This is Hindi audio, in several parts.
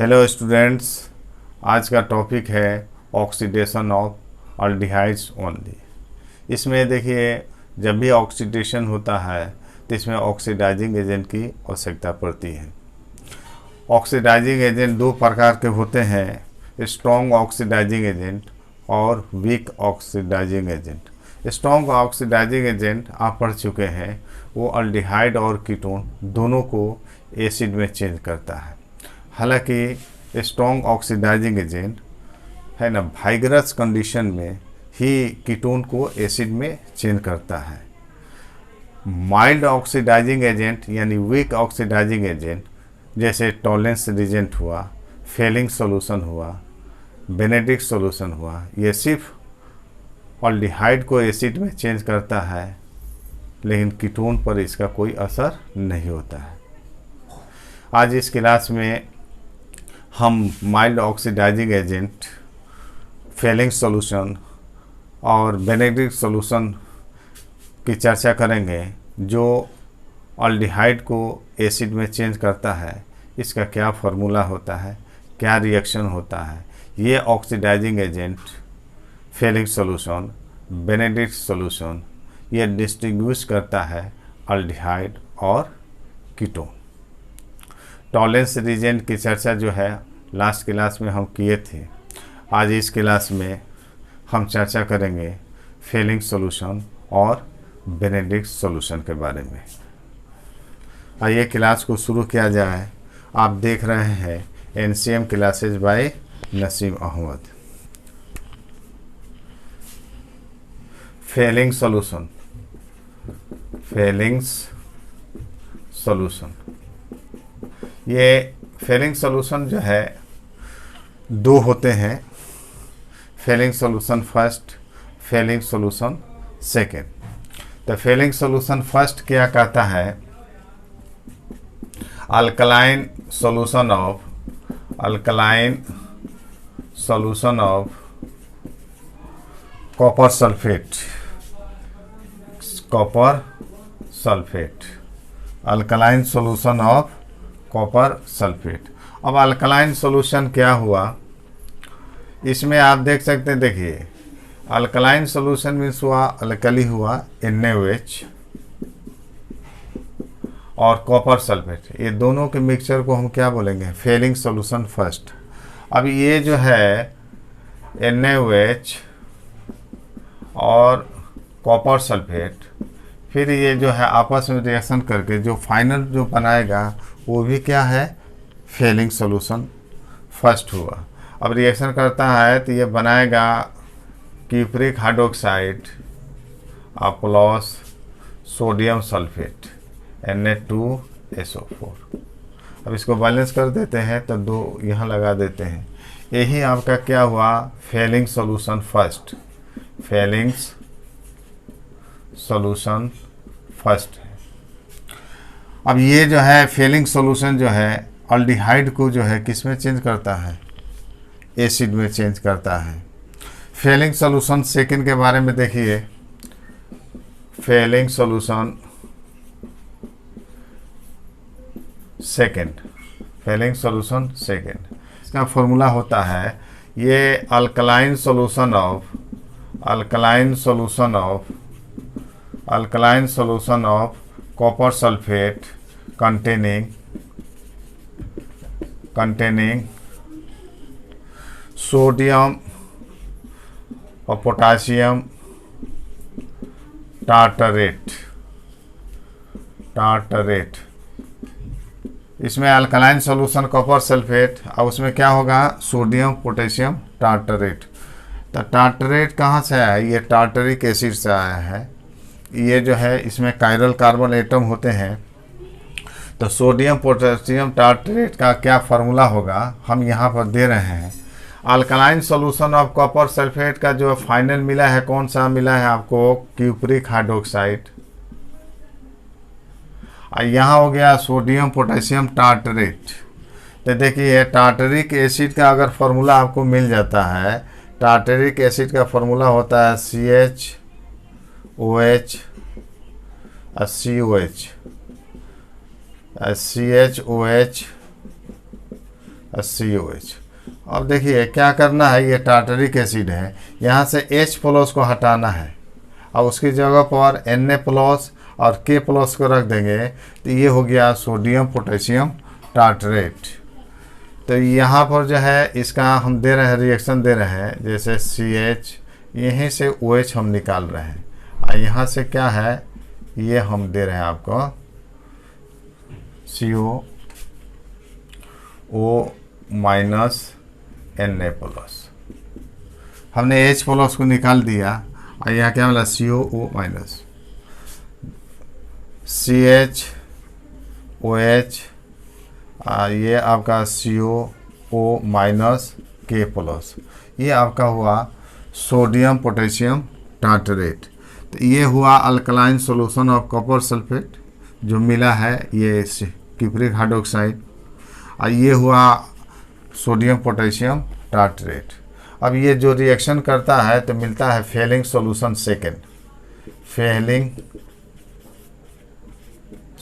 हेलो स्टूडेंट्स, आज का टॉपिक है ऑक्सीडेशन ऑफ अल्डिहाइड्स ओनली। इसमें देखिए, जब भी ऑक्सीडेशन होता है तो इसमें ऑक्सीडाइजिंग एजेंट की आवश्यकता पड़ती है। ऑक्सीडाइजिंग एजेंट दो प्रकार के होते हैं, स्ट्रॉन्ग ऑक्सीडाइजिंग एजेंट और weak oxidising agent. Strong oxidising agent आप पढ़ चुके हैं, वो अल्डिहाइड और कीटोन दोनों को एसिड में चेंज करता है। हालांकि स्ट्रॉन्ग ऑक्सीडाइजिंग एजेंट है ना, वाइगरस कंडीशन में ही कीटोन को एसिड में चेंज करता है। माइल्ड ऑक्सीडाइजिंग एजेंट यानी वीक ऑक्सीडाइजिंग एजेंट जैसे टॉलेंस रिजेंट हुआ, फेलिंग सॉल्यूशन हुआ, बेनेडिक्ट सॉल्यूशन हुआ, ये सिर्फ अल्डिहाइड को एसिड में चेंज करता है, लेकिन कीटोन पर इसका कोई असर नहीं होता है। आज इस क्लास में हम mild oxidising agent, Fehling solution और बेनेडिक्ट सॉल्यूशन की चर्चा करेंगे, जो अल्डिहाइड को एसिड में चेंज करता है। इसका क्या फार्मूला होता है, क्या रिएक्शन होता है, ये oxidising agent, Fehling solution, Benedict solution, ये डिस्टिंग्विश करता है अल्डिहाइड और कीटोन। टॉलेंस रिजेंट की चर्चा जो है लास्ट क्लास में हम किए थे। आज इस क्लास में हम चर्चा करेंगे फेलिंग सॉल्यूशन और बेनेडिक्ट सॉल्यूशन के बारे में। आइए क्लास को शुरू किया जाए। आप देख रहे हैं NCM classes by Naseem Ahmed. Fehling solution, Fehling's solution, ये फेलिंग सॉल्यूशन जो है दो होते हैं, Fehling solution first, Fehling solution second. तो फेलिंग सॉल्यूशन फर्स्ट क्या कहता है, alkaline solution of copper sulphate, alkaline solution of copper sulphate. अब अल्कलाइन सॉल्यूशन क्या हुआ, इसमें आप देख सकते हैं। देखिए, अल्कलाइन सॉल्यूशन मीन्स हुआ अल्कली हुआ NaOH और कॉपर सल्फेट, ये दोनों के मिक्सचर को हम क्या बोलेंगे, फेलिंग सॉल्यूशन फर्स्ट। अब ये जो है NaOH और कॉपर सल्फेट, फिर ये जो है आपस में रिएक्शन करके जो फाइनल जो बनाएगा वो भी क्या है, फेलिंग सॉल्यूशन फर्स्ट हुआ। अब रिएक्शन करता है तो ये बनाएगा cupric hydroxide plus sodium sulphate Na2SO4। अब इसको बैलेंस कर देते हैं तो दो यहाँ लगा देते हैं। यही आपका क्या हुआ, Fehling solution first, Fehling solution first है। अब ये जो है फेलिंग सॉल्यूशन जो है अल्डिहाइड को जो है किस में चेंज करता है, एसिड में चेंज करता है। फेलिंग सॉल्यूशन सेकंड के बारे में देखिए, Fehling solution second, Fehling solution second, इसका फॉर्मूला होता है ये alkaline solution of copper sulphate containing sodium और पोटासियम टार्टरेट। इसमें अल्कलाइन सॉल्यूशन कॉपर सल्फेट और उसमें क्या होगा, सोडियम पोटेशियम टार्टरेट। तो टार्टरेट कहाँ से आया है, ये टार्टरिक एसिड से आया है। ये जो है इसमें कायरल कार्बन एटम होते हैं। तो सोडियम पोटेशियम टार्टरेट का क्या फार्मूला होगा, हम यहाँ पर दे रहे हैं। Alkaline solution of copper sulphate का जो फाइनल मिला है, कौन सा मिला है आपको, क्यूप्रिक हाइड्रोक्साइड। यहाँ हो गया सोडियम पोटेशियम टार्टरेट। तो देखिए, टार्टरिक एसिड का अगर फार्मूला आपको मिल जाता है, टार्टरिक एसिड का फार्मूला होता है CHOH CHOH COH। अब देखिए क्या करना है, ये टार्टरिक एसिड है, यहाँ से H प्लस को हटाना है और उसकी जगह पर Na प्लस और K प्लस को रख देंगे तो ये हो गया सोडियम पोटेशियम टार्टरेट। तो यहाँ पर जो है इसका हम दे रहे हैं, रिएक्शन दे रहे हैं, जैसे CH, यहीं से OH हम निकाल रहे हैं और यहाँ से क्या है, ये हम दे रहे हैं आपको CO O minus Na plus. हमने H प्लस को निकाल दिया और यहाँ क्या मिला, COO माइनस, CH OH, ये आपका COO माइनस K प्लस, ये आपका हुआ सोडियम पोटेशियम टार्टरेट। तो ये हुआ alkaline solution of copper sulphate जो मिला है, ये क्यूप्रिक हाइड्रोक्साइड, और ये हुआ सोडियम पोटेशियम टार्टरेट। अब ये जो रिएक्शन करता है तो मिलता है Fehling solution second, Fehling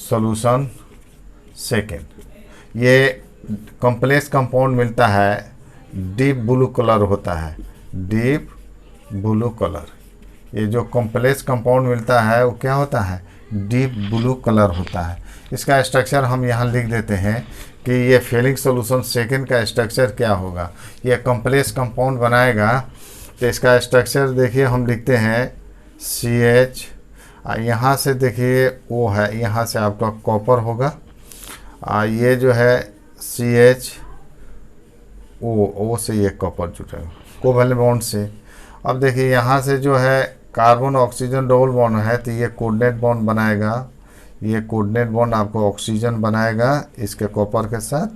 solution second. ये कॉम्प्लेक्स कंपाउंड मिलता है, डीप ब्लू कलर होता है, डीप ब्लू कलर। ये जो कॉम्प्लेक्स कंपाउंड मिलता है वो क्या होता है, डीप ब्लू कलर होता है। इसका स्ट्रक्चर हम यहाँ लिख देते हैं कि ये फेलिंग सॉल्यूशन सेकेंड का स्ट्रक्चर क्या होगा। ये कॉम्प्लेक्स कंपाउंड बनाएगा तो इसका स्ट्रक्चर देखिए हम लिखते हैं CH, यहाँ से देखिए O है, यहाँ से आपका कॉपर होगा, ये जो है CH O से ये कॉपर जुटेगा कोवैलेंट बॉन्ड से। अब देखिए यहाँ से जो है कार्बन ऑक्सीजन डबल बॉन्ड है तो ये कोऑर्डिनेट बॉन्ड बनाएगा, ये कोऑर्डिनेट बॉन्ड आपको ऑक्सीजन बनाएगा इसके कॉपर के साथ।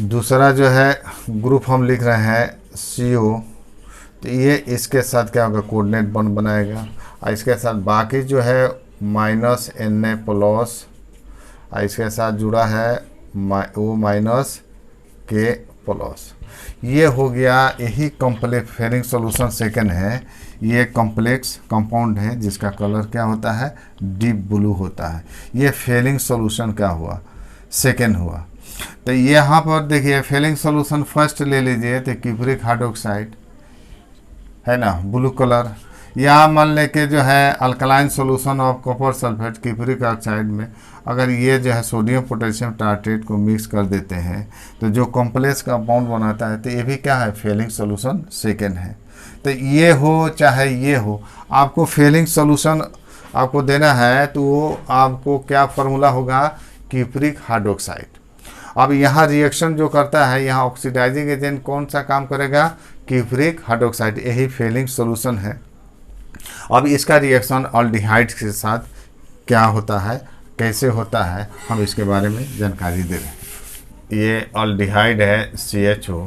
दूसरा जो है ग्रुप हम लिख रहे हैं CO, तो ये इसके साथ क्या होगा, कोऑर्डिनेट बॉन्ड बनाएगा, और इसके साथ बाकी जो है माइनस Na प्लस, और इसके साथ जुड़ा है O माइनस K प्लस। ये हो गया, यही कॉम्प्लेक्स फेलिंग सॉल्यूशन सेकेंड है। ये कॉम्प्लेक्स कंपाउंड है जिसका कलर क्या होता है, डीप ब्लू होता है। ये फेलिंग सॉल्यूशन क्या हुआ, सेकेंड हुआ। तो यहाँ पर देखिए फेलिंग सॉल्यूशन फर्स्ट ले लीजिए तो क्यूप्रिक हाइड्रोक्साइड है ना, ब्लू कलर। यहाँ मान लेके जो है alkaline solution of copper sulphate cupric oxide में अगर ये जो है सोडियम पोटेशियम टार्ट्रेट को मिक्स कर देते हैं तो जो कॉम्प्लेक्स कंपाउंड बनाता है तो ये भी क्या है, फेलिंग सॉल्यूशन सेकेंड है। तो ये हो चाहे ये हो, आपको फेलिंग सॉल्यूशन आपको देना है तो वो आपको क्या फार्मूला होगा, क्यूप्रिक हाइड्रोक्साइड। अब यहाँ रिएक्शन जो करता है, यहाँ ऑक्सीडाइजिंग एजेंट कौन सा काम करेगा, क्यूप्रिक हाइड्रोक्साइड, यही फेलिंग सॉल्यूशन है। अब इसका रिएक्शन ऑल्डिहाइड के साथ क्या होता है, कैसे होता है, हम इसके बारे में जानकारी दे रहे हैं। ये ऑल्डिहाइड है CHO,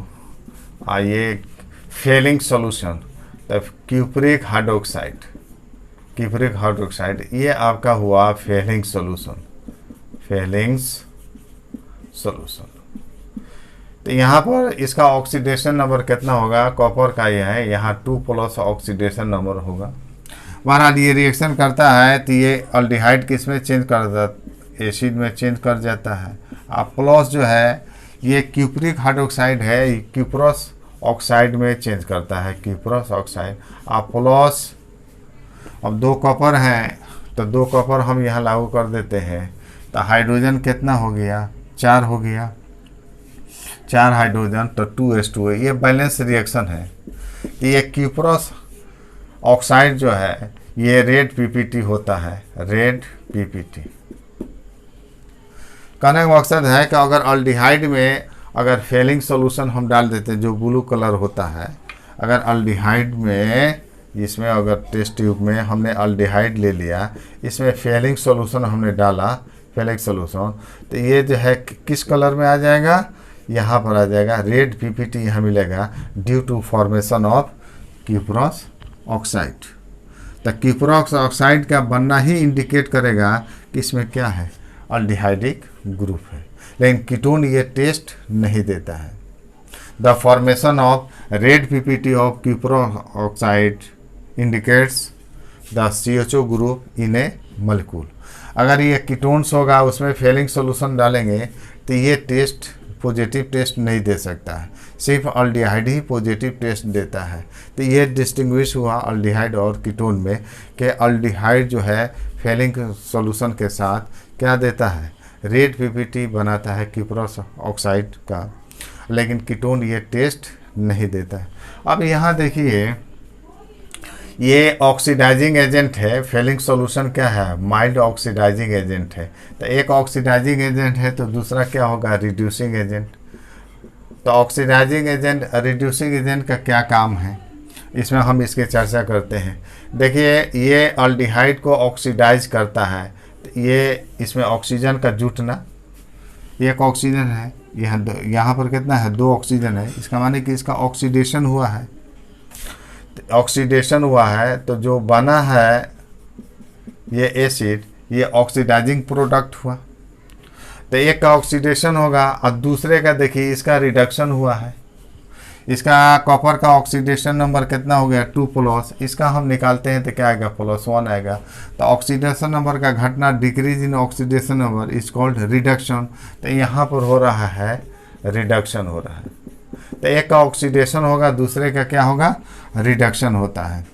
ये फेलिंग सॉल्यूशन तब क्यूप्रिक हाइड्रोक्साइड, क्यूप्रिक हाइड्रोक्साइड ये आपका हुआ फेलिंग सॉल्यूशन, फेलिंग सॉल्यूशन। तो यहाँ पर इसका ऑक्सीडेशन नंबर कितना होगा, कॉपर का ये है, यहाँ 2+ ऑक्सीडेशन नंबर होगा। बहरहाल ये रिएक्शन करता है तो ये अल्डिहाइड किस में चेंज कर देता, एसिड में चेंज कर जाता है। अब प्लस जो है ये क्यूप्रिक हाइड्रोक्साइड है, क्यूप्रस ऑक्साइड में चेंज करता है, क्यूप्रस ऑक्साइड। अब प्लस, अब 2 कॉपर हैं तो 2 कॉपर हम यहाँ लागू कर देते हैं तो हाइड्रोजन कितना हो गया, 4 हो गया, 4 हाइड्रोजन तो 2s2। ये बैलेंस रिएक्शन है। ये क्यूप्रस ऑक्साइड जो है ये रेड PPT होता है, रेड PPT। कहने का मकसद है कि अगर अल्डिहाइड में अगर फेलिंग सॉल्यूशन हम डाल देते हैं जो ब्लू कलर होता है, अगर अल्डिहाइड में, इसमें अगर टेस्ट ट्यूब में हमने अल्डिहाइड ले लिया, इसमें फेलिंग सॉल्यूशन हमने डाला, फेलिंग सॉल्यूशन, तो ये जो है किस कलर में आ जाएगा, यहाँ पर आ जाएगा रेड PPT यहाँ मिलेगा, due to formation of cuprous oxide. तो क्यूप्रस ऑक्साइड का बनना ही इंडिकेट करेगा कि इसमें क्या है, अल्डिहाइडिक ग्रुप है, लेकिन कीटोन ये टेस्ट नहीं देता है। The formation of red PPT of cuprous oxide indicates the CHO group in a molecule. अगर ये कीटोन्स होगा उसमें फेलिंग सॉल्यूशन डालेंगे तो ये टेस्ट पॉजिटिव टेस्ट नहीं दे सकता है, सिर्फ अल्डिहाइड ही पॉजिटिव टेस्ट देता है। तो ये डिस्टिंग्विश हुआ अल्डिहाइड और कीटोन में कि अल्डिहाइड जो है फेलिंग सॉल्यूशन के साथ क्या देता है, रेड पीपीटी बनाता है क्यूप्रस ऑक्साइड का, लेकिन कीटोन ये टेस्ट नहीं देता है। अब यहाँ देखिए ये ऑक्सीडाइजिंग एजेंट है, फेलिंग सॉल्यूशन क्या है, माइल्ड ऑक्सीडाइजिंग एजेंट है। तो एक ऑक्सीडाइजिंग एजेंट है तो दूसरा क्या होगा, रिड्यूसिंग एजेंट। तो ऑक्सीडाइजिंग एजेंट रिड्यूसिंग एजेंट का क्या काम है, इसमें हम इसकी चर्चा करते हैं। देखिए ये अल्डिहाइड को ऑक्सीडाइज करता है, तो ये इसमें ऑक्सीजन का जुटना, एक ऑक्सीजन है यहाँ पर कितना है, 2 ऑक्सीजन है, इसका माने कि इसका ऑक्सीडेशन हुआ है। ऑक्सीडेशन हुआ है तो जो बना है ये एसिड, ये ऑक्सीडाइजिंग प्रोडक्ट हुआ। तो एक का ऑक्सीडेशन होगा और दूसरे का देखिए इसका रिडक्शन हुआ है। इसका कॉपर का ऑक्सीडेशन नंबर कितना हो गया, 2+, इसका हम निकालते हैं तो क्या आएगा, +1 आएगा। तो ऑक्सीडेशन नंबर का घटना, decrease in oxidation number is called reduction. तो यहाँ पर हो रहा है रिडक्शन हो रहा है। तो एक का ऑक्सीडेशन होगा, दूसरे का क्या होगा, रिडक्शन होता है।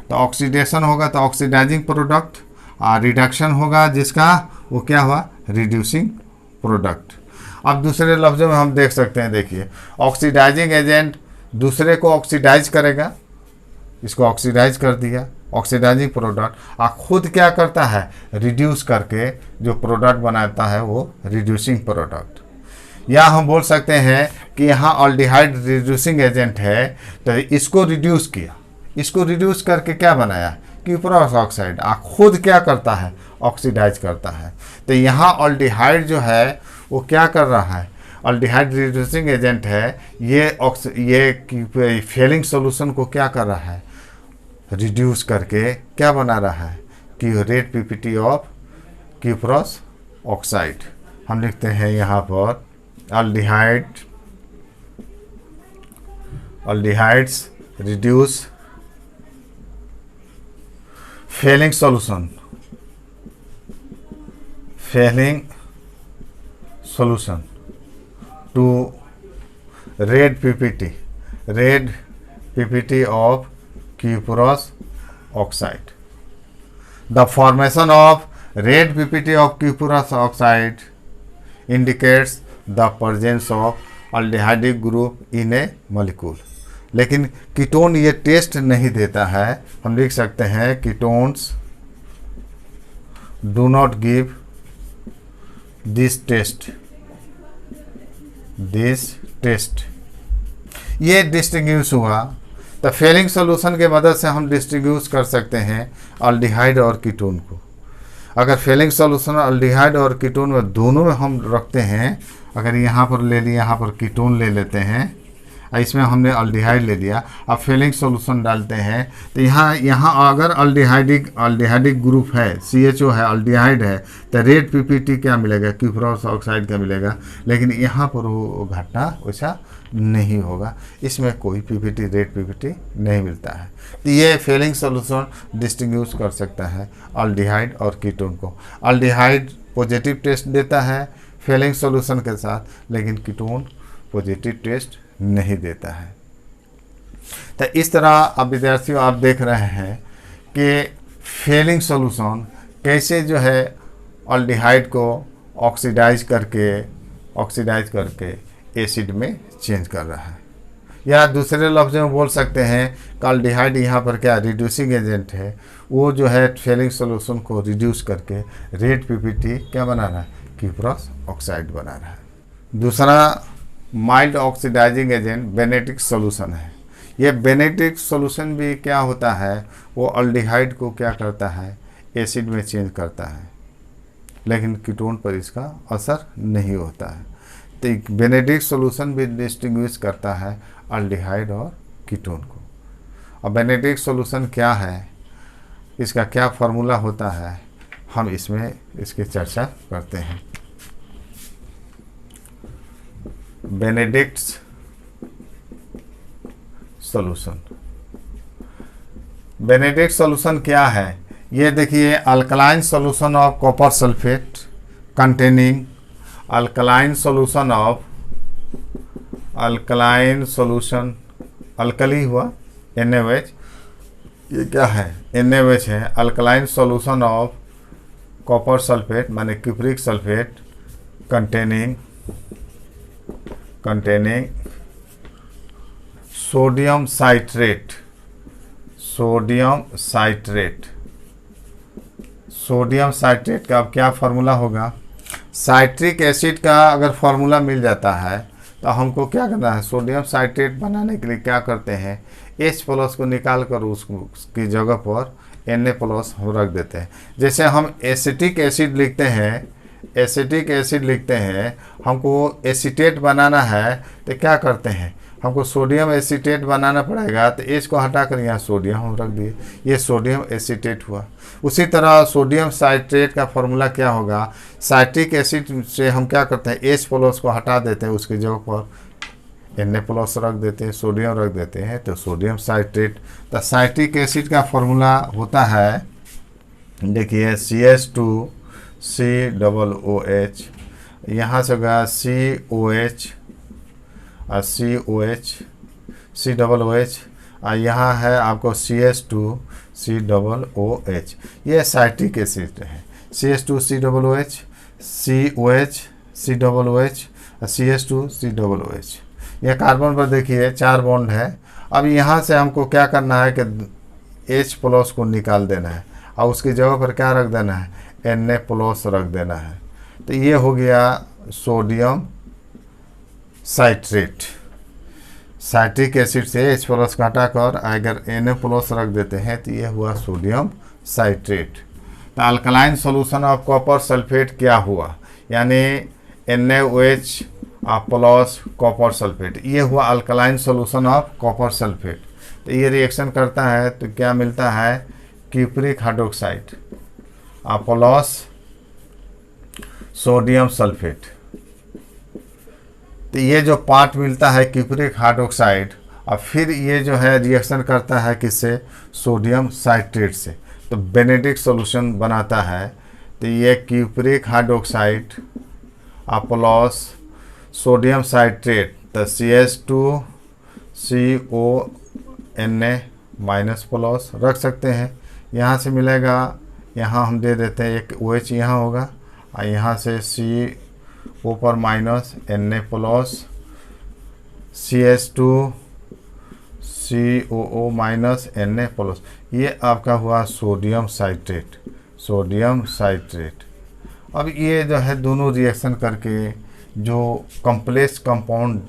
तो ऑक्सीडेशन होगा तो ऑक्सीडाइजिंग प्रोडक्ट, और रिडक्शन होगा जिसका वो क्या हुआ, रिड्यूसिंग प्रोडक्ट। अब दूसरे लफ्ज़ों में हम देख सकते हैं, देखिए ऑक्सीडाइजिंग एजेंट दूसरे को ऑक्सीडाइज करेगा, इसको ऑक्सीडाइज कर दिया ऑक्सीडाइजिंग प्रोडक्ट, और खुद क्या करता है, रिड्यूस करके जो प्रोडक्ट बनाता है वो रिड्यूसिंग प्रोडक्ट। या हम बोल सकते हैं कि यहाँ अल्डिहाइड रिड्यूसिंग एजेंट है तो इसको रिड्यूस किया, इसको रिड्यूस करके क्या बनाया, क्यूप्रस ऑक्साइड, खुद क्या करता है, ऑक्सीडाइज करता है। तो यहाँ अल्डिहाइड जो है वो क्या कर रहा है, अल्डिहाइड रिड्यूसिंग एजेंट है, ये फेलिंग सॉल्यूशन को क्या कर रहा है, रिड्यूस करके क्या बना रहा है, कि red PPT of cuprous oxide. हम लिखते हैं यहाँ पर aldehydes reduce failing solution to red PPT of cuprous oxide. The formation of red PPT of cuprous oxide indicates the presence of aldehydic group in a molecule. लेकिन कीटोन ये टेस्ट नहीं देता है। हम लिख सकते हैं ketones do not give this test. ये डिस्टिंग्विश हुआ। तो फेलिंग सॉल्यूशन के मदद से हम डिस्टिंग्विश कर सकते हैं अल्डिहाइड और कीटोन को। अगर फेलिंग सॉल्यूशन अल्डिहाइड और कीटोन में दोनों में हम रखते हैं, अगर यहाँ पर ले लिया, यहाँ पर कीटोन ले लेते हैं, इसमें हमने अल्डिहाइड ले लिया, अब फेलिंग सॉल्यूशन डालते हैं तो यहाँ अगर अल्डिहाइडिक ग्रुप है, CHO है, अल्डिहाइड है, तो रेड पीपीटी क्या मिलेगा, क्यूप्रस ऑक्साइड का मिलेगा। लेकिन यहाँ पर वो घटना वैसा नहीं होगा, इसमें कोई पीपीटी रेड पीपीटी नहीं मिलता है। तो ये फेलिंग सॉल्यूशन डिस्टिंग्विश कर सकता है अल्डिहाइड और कीटोन को। अल्डिहाइड पॉजिटिव टेस्ट देता है फेलिंग सॉल्यूशन के साथ, लेकिन कीटोन पॉजिटिव टेस्ट नहीं देता है। तो इस तरह अब विद्यार्थियों आप देख रहे हैं कि फेलिंग सॉल्यूशन कैसे जो है अल्डिहाइड को ऑक्सीडाइज करके एसिड में चेंज कर रहा है। या दूसरे लफ्ज़ों में बोल सकते हैं कि अल्डिहाइड यहाँ पर क्या रिड्यूसिंग एजेंट है, वो जो है फेलिंग सॉल्यूशन को रिड्यूस करके रेड पीपीटी क्या बना रहा है, क्यूप्रस ऑक्साइड बना रहा है। दूसरा mild oxidising agent Benedict solution है। ये बेनेडिक्ट सॉल्यूशन भी क्या होता है, वो अल्डिहाइड को क्या करता है, एसिड में चेंज करता है, लेकिन कीटोन पर इसका असर नहीं होता है। तो बेनेडिक्ट सॉल्यूशन भी डिस्टिंग्विश करता है अल्डिहाइड और कीटोन को। अब बेनेडिक्ट सॉल्यूशन क्या है, इसका क्या फार्मूला होता है, हम इसमें इसकी चर्चा करते हैं। बेनेडिक्ट सॉल्यूशन, बेनेडिक्ट सॉल्यूशन क्या है, ये देखिए alkaline solution of copper sulphate containing alkaline solution of alkaline solution, alkali हुआ NaOH, ये क्या है NaOH है, alkaline solution of copper sulphate माने cupric sulphate containing sodium citrate, sodium citrate का अब क्या फार्मूला होगा, साइट्रिक एसिड का अगर फार्मूला मिल जाता है तो हमको क्या करना है, सोडियम साइट्रेट बनाने के लिए क्या करते हैं, H+ को निकाल कर उसकी जगह पर Na+ हम रख देते हैं। जैसे हम एसिटिक एसिड लिखते हैं, हमको एसीटेट बनाना है तो क्या करते हैं, हमको सोडियम एसीटेट बनाना पड़ेगा, तो H को हटाकर यहाँ सोडियम हम रख दिए, ये सोडियम एसीटेट हुआ। उसी तरह सोडियम साइट्रेट का फॉर्मूला क्या होगा, साइट्रिक एसिड से हम क्या करते हैं, H+ को हटा देते हैं, उसकी जगह पर Na+ रख देते हैं, सोडियम रख देते हैं, तो सोडियम साइट्रेट। तो साइट्रिक एसिड का फॉर्मूला होता है, देखिए CH2COOH, यहाँ से होगा COH और COOH और यहाँ है आपको CH2COOH, ये साइट्रिक एसिड है। CH2COOH, COH, COOH और CH2COOH, यह कार्बन पर देखिए 4 बॉन्ड है। अब यहाँ से हमको क्या करना है कि H+ को निकाल देना है और उसकी जगह पर क्या रख देना है, Na+ रख देना है। तो ये हो गया सोडियम साइट्रेट। साइट्रिक एसिड से H+ हटाकर अगर Na+ रख देते हैं तो ये हुआ सोडियम साइट्रेट। तो alkaline solution of copper sulphate क्या हुआ, यानी NaOH प्लस कॉपर सल्फेट, ये हुआ alkaline solution of copper sulphate. तो ये रिएक्शन करता है तो क्या मिलता है, cupric hydroxide plus sodium sulphate. तो ये जो पार्ट मिलता है क्यूप्रिक हाइड्रोक्साइड, और फिर ये जो है रिएक्शन करता है किससे, सोडियम साइट्रेट से, तो बेनेडिक्ट सॉल्यूशन बनाता है। तो ये cupric hydroxide plus sodium citrate, तो CH2CONA- रख सकते हैं। यहाँ से मिलेगा, यहाँ हम दे देते हैं एक OH यहाँ होगा और यहाँ से CO पर minus Na+ CH2COO minus Na+, ये आपका हुआ सोडियम साइट्रेट। अब ये जो है दोनों रिएक्शन करके जो कॉम्प्लेक्स कंपाउंड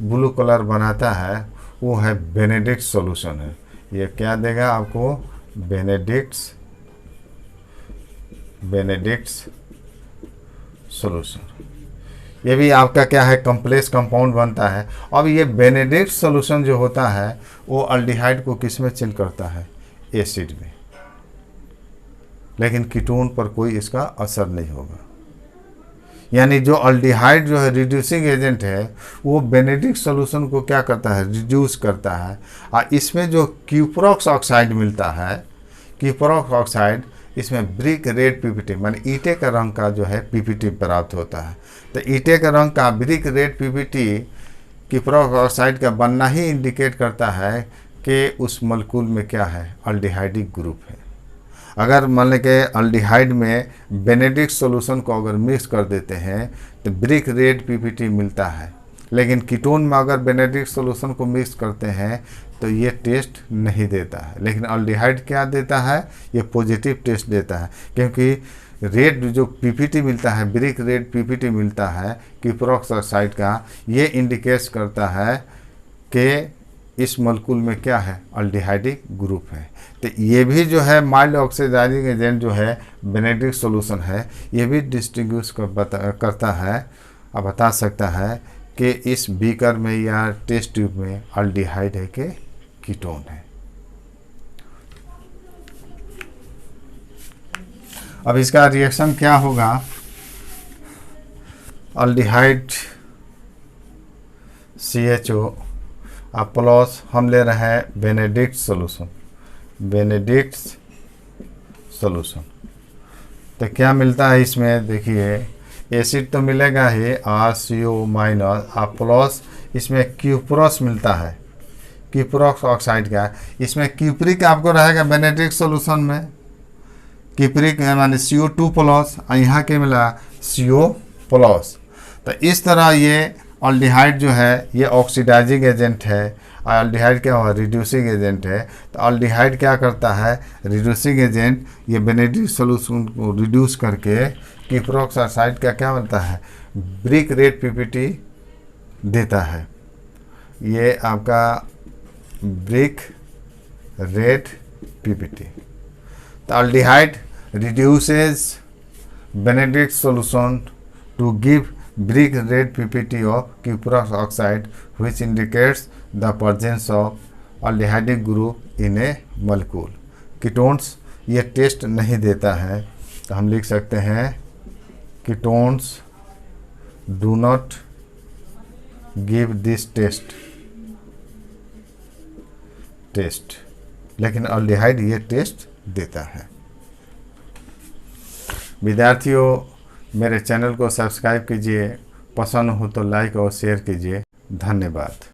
ब्लू कलर बनाता है वो है बेनेडिक्ट सॉल्यूशन है। ये क्या देगा आपको, बेनेडिक्ट्स सॉल्यूशन। ये भी आपका क्या है, कॉम्प्लेक्स कंपाउंड बनता है। अब ये बेनेडिक्ट सॉल्यूशन जो होता है वो अल्डिहाइड को किस में चेंज करता है, एसिड में, लेकिन कीटोन पर कोई इसका असर नहीं होगा। यानी जो अल्डिहाइड जो है रिड्यूसिंग एजेंट है, वो बेनेडिक्ट सॉल्यूशन को क्या करता है, रिड्यूस करता है। और इसमें जो क्यूप्रोक्स ऑक्साइड मिलता है, क्यूप्रोक्स ऑक्साइड, इसमें ब्रिक रेड PPT माने ईंटे का रंग का जो है PPT प्राप्त होता है। तो ईंटे का रंग का ब्रिक रेड PPT क्यूप्रोक्स ऑक्साइड का बनना ही इंडिकेट करता है कि उस मॉलिक्यूल में क्या है, अल्डिहाइडिक ग्रुप है। अगर मान लें कि अल्डिहाइड में बेनेडिक्ट सॉल्यूशन को अगर मिक्स कर देते हैं तो ब्रिक रेड PPT मिलता है, लेकिन कीटोन में अगर बेनेडिक्ट सॉल्यूशन को मिक्स करते हैं तो ये टेस्ट नहीं देता है। लेकिन अल्डिहाइड क्या देता है, ये पॉजिटिव टेस्ट देता है, क्योंकि रेड जो PPT मिलता है, ब्रिक रेड PPT मिलता है क्यूप्रोक्स ऑक्साइड का, ये इंडिकेट्स करता है कि इस मॉलिक्यूल में क्या है, अल्डिहाइडिक ग्रुप है। तो ये भी जो है माइल्ड ऑक्सीडाइजिंग एजेंट जो है बेनेडिक्ट सॉल्यूशन है, ये भी डिस्टिंग्विश करता है और बता सकता है कि इस बीकर में या टेस्ट ट्यूब में अल्डिहाइड है कि कीटोन है। अब इसका रिएक्शन क्या होगा, अल्डिहाइड CHO प्लस हम ले रहे हैं बेनेडिक्ट सॉल्यूशन। तो क्या मिलता है इसमें, देखिए एसिड तो मिलेगा ही RCO माइनस, और प्लस इसमें क्यूप्रस मिलता है, क्यूप्रस ऑक्साइड का। इसमें क्यूप्रिक आपको रहेगा बेनेडिक्ट सोल्यूशन में, क्यूप्रिक माने CO2 प्लस, और यहाँ के मिला CO प्लस। तो इस तरह ये अल्डिहाइड जो है ये ऑक्सीडाइजिंग एजेंट है, और अल्डिहाइड क्या हुआ, रिड्यूसिंग एजेंट है। तो अल्डिहाइड क्या करता है, रिड्यूसिंग एजेंट, ये बेनेडिक्ट सोल्यूशन को रिड्यूस करके क्यूप्रस ऑक्साइड का क्या बनता है, ब्रिक रेड PPT देता है। ये आपका ब्रिक रेड PPT। तो aldehyde reduces Benedict solution to give brick red PPT of cuprous oxide, which indicates the presence of aldehydic group in a molecule। Ketones ये टेस्ट नहीं देता है, तो हम लिख सकते हैं ketones do not give this test, लेकिन अल्डिहाइड ये टेस्ट देता है। विद्यार्थियों, मेरे चैनल को सब्सक्राइब कीजिए, पसंद हो तो लाइक और शेयर कीजिए। धन्यवाद।